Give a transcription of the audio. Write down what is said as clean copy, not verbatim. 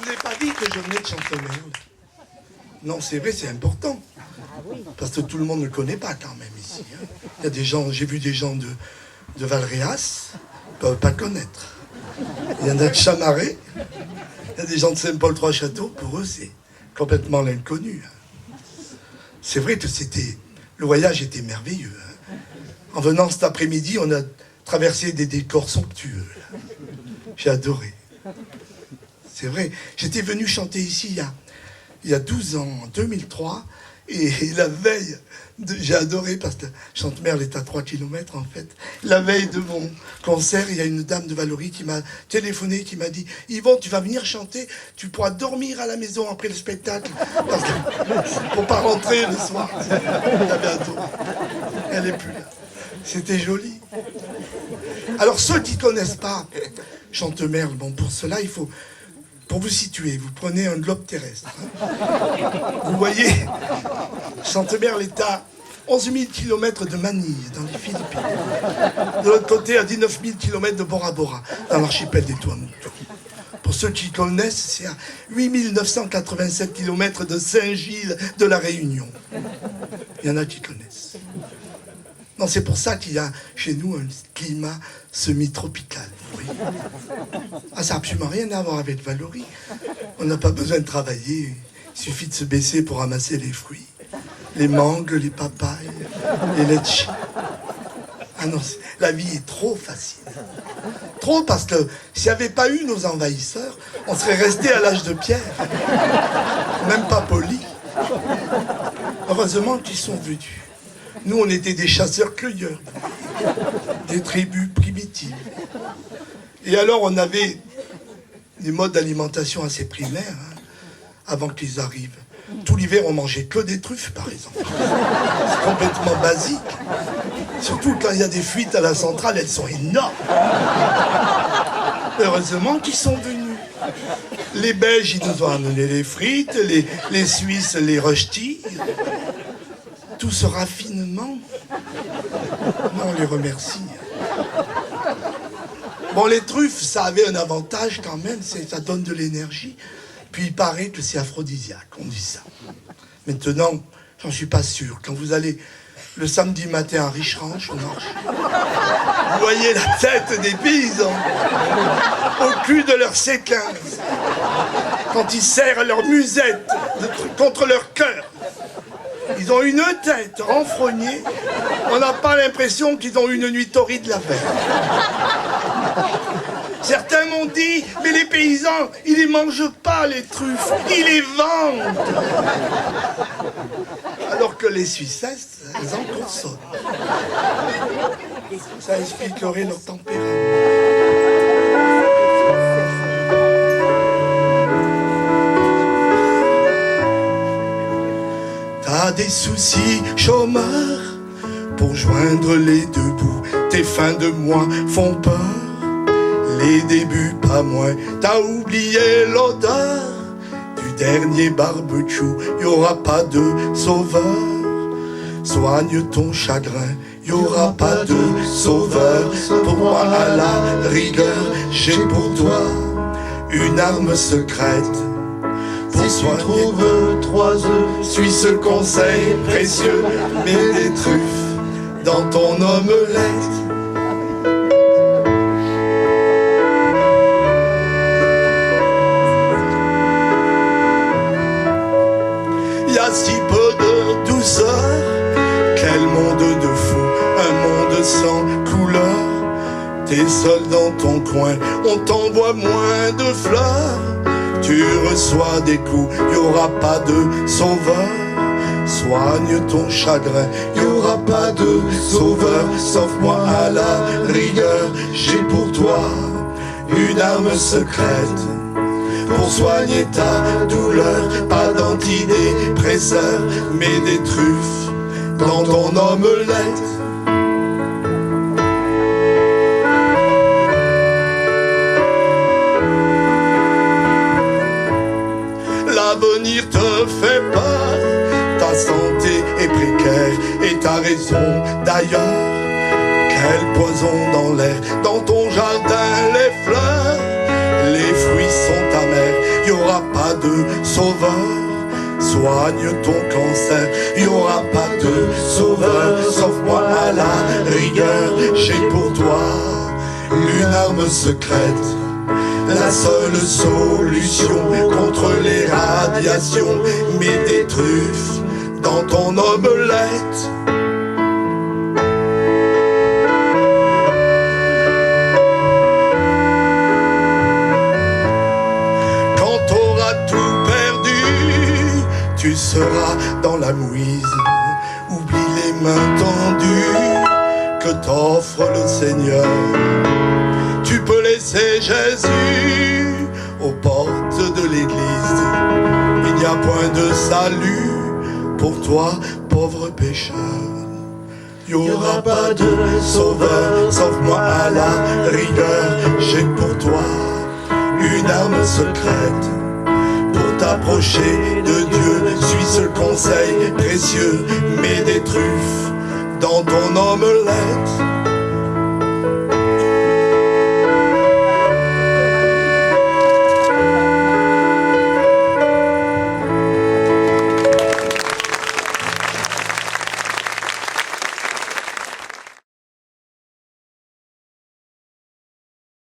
Je vous ai pas dit que je venais de Chantemerle. Non, c'est vrai, c'est important. Parce que tout le monde ne le connaît pas quand même ici. Hein. Il y a des gens, j'ai vu des gens de Valréas, ils ne peuvent pas connaître. Il y en a de Chamaret, il y a des gens de Saint-Paul-Trois-Châteaux, pour eux c'est complètement l'inconnu. Hein. C'est vrai que le voyage était merveilleux. Hein. En venant cet après-midi, on a traversé des décors somptueux. Là. J'ai adoré. C'est vrai, j'étais venu chanter ici il y a 12 ans, en 2003, et la veille, j'ai adoré parce que Chantemerle est à 3 km en fait. La veille de mon concert, il y a une dame de Valoris qui m'a téléphoné, qui m'a dit « Yvon, tu vas venir chanter, tu pourras dormir à la maison après le spectacle, parce que, pour pas rentrer le soir. » J'avais adoré. Elle est plus là. C'était joli. Alors ceux qui ne connaissent pas Chantemerle, bon pour cela il faut... Pour vous situer, vous prenez un globe terrestre. Vous voyez, Chantemerle est à 11 000 km de Manille, dans les Philippines. De l'autre côté, à 19 000 km de Bora Bora, dans l'archipel des Tuamotu. Pour ceux qui connaissent, c'est à 8 987 km de Saint-Gilles de la Réunion. Il y en a qui connaissent. Non, c'est pour ça qu'il y a chez nous un climat semi-tropical. Oui. Ah, ça n'a absolument rien à voir avec Valoris. On n'a pas besoin de travailler. Il suffit de se baisser pour ramasser les fruits. Les mangues, les papayes, les litchis. Ah non, la vie est trop facile. Trop parce que s'il n'y avait pas eu nos envahisseurs, on serait resté à l'âge de pierre. Même pas polis. Heureusement qu'ils sont venus. Nous, on était des chasseurs-cueilleurs, des tribus primitives. Et alors, on avait des modes d'alimentation assez primaires, hein, avant qu'ils arrivent. Tout l'hiver, on mangeait que des truffes, par exemple. C'est complètement basique. Surtout quand il y a des fuites à la centrale, elles sont énormes. Heureusement qu'ils sont venus. Les Belges, ils nous ont amené les frites, les Suisses, les röstis. Tout ce raffinement, on les remercie. Bon, les truffes, ça avait un avantage quand même, ça donne de l'énergie. Puis il paraît que c'est aphrodisiaque, on dit ça. Maintenant, j'en suis pas sûr. Quand vous allez le samedi matin à Richerange, au marché, vous voyez la tête des paysans au cul de leur C15, quand ils serrent leur musette contre leur cœur. Ils ont une tête renfrognée. On n'a pas l'impression qu'ils ont eu une nuit torride la veille. Certains m'ont dit, mais les paysans, ils les mangent pas, les truffes. Ils les vendent. Alors que les Suissesses, elles en consomment. Ça expliquerait leur tempérament. T'as des soucis, chômeur, pour joindre les deux bouts. Tes fins de mois font peur, les débuts pas moins. T'as oublié l'odeur du dernier barbecue. Y'aura pas de sauveur, soigne ton chagrin. Y'aura pas de sauveur, pour moi à la rigueur, j'ai pour toi une arme secrète. Pour si tu trouves 3 œufs, suis ce conseil précieux, mets des truffes dans ton omelette. Il y a si peu de douceur, quel monde de fou, un monde sans couleur. T'es seul dans ton coin, on t'envoie moins de fleurs. Tu reçois des coups, y'aura pas de sauveur. Soigne ton chagrin, y'aura pas de sauveur. Sauf moi à la rigueur, j'ai pour toi une arme secrète. Pour soigner ta douleur, pas d'antidépresseur, mais des truffes dans ton omelette. L'avenir te fait peur, ta santé est précaire et t'as raison d'ailleurs. Quel poison dans l'air, dans ton jardin les fleurs, les fruits sont amers, y aura pas de sauveur. Soigne ton cancer, y aura pas de sauveur, sauf moi à la rigueur. J'ai pour toi une arme secrète, la seule solution contre les radiations. Mets des truffes dans ton omelette. Quand t'auras tout perdu, tu seras dans la mouise. Oublie les mains tendues que t'offre le Seigneur. Tu peux laisser Jésus aux portes de l'église. Il n'y a point de salut pour toi, pauvre pécheur. Il n'y aura pas de sauveur, sauf moi à la rigueur. J'ai pour toi une arme secrète pour t'approcher de Dieu. Suis ce conseil précieux, mets des truffes dans ton omelette.